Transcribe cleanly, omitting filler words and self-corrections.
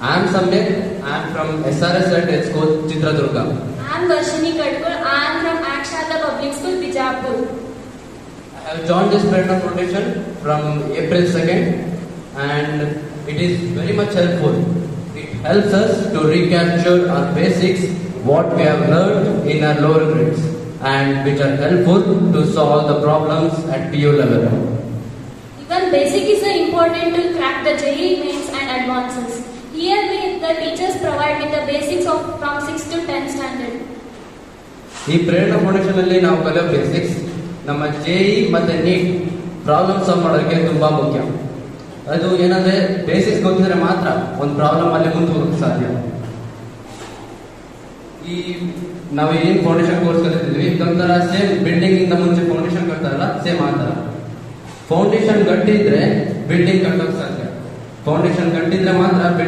I am Samir. I am from SRS Health School, Chitradurga. I am Varshini Kadkul. I am from Akshata Public School, Bijapur. I have joined this Prerna Foundation from April 2nd and it is very much helpful. It helps us to recapture our basics, what we have learned in our lower grades and which are helpful to solve the problems at PU level. Even basic is important to crack the JEE mains and advances. Here the teachers provide with the basics of from 6th to 10th standard. ಈ ಪ್ರೇರಣಾ foundation ಅಲ್ಲಿ ನಾವು ಕಲಿಯೋ basics ನಮ್ಮ JEE ಮತ್ತೆ NEET problem solve ಮಾಡೋಕೆ ತುಂಬಾ ಮುಖ್ಯ. ಅದು ಏನಂದ್ರೆ ಬೇಸಿಕ್ಸ್ ಗೊತ್ತಿದ್ರೆ ಮಾತ್ರ ಒಂದು ಪ್ರಾಬ್ಲಮ್ ಅಲ್ಲಿ ಮುಂದೆ ಹೋಗಕ್ಕೆ ಸಾಧ್ಯ. ಈ ನಾವು ಏನ್ ಫೌಂಡೇಶನ್ ಕೋರ್ಸ್ ಕಲಿತಿದ್ವಿ ಇದೊಂಥರ ಸೇಮ್ ಬಿಲ್ಡಿಂಗ್ ಇಂದ ಮುಂಚೆ ಫೌಂಡೇಶನ್ ಕಟ್ತಾರಲ್ಲ ಸೇಮ್ ಆ ತರ. ಫೌಂಡೇಶನ್ ಗಟ್ಟಿದ್ರೆ ಬಿಲ್ಡಿಂಗ್ ಕಟ್ಟೋಕೆ ಸಾಧ್ಯ. ಫೌಂಡೇಶನ್ ಗಟ್ಟಿದ್ರೆ ಮಾತ್ರ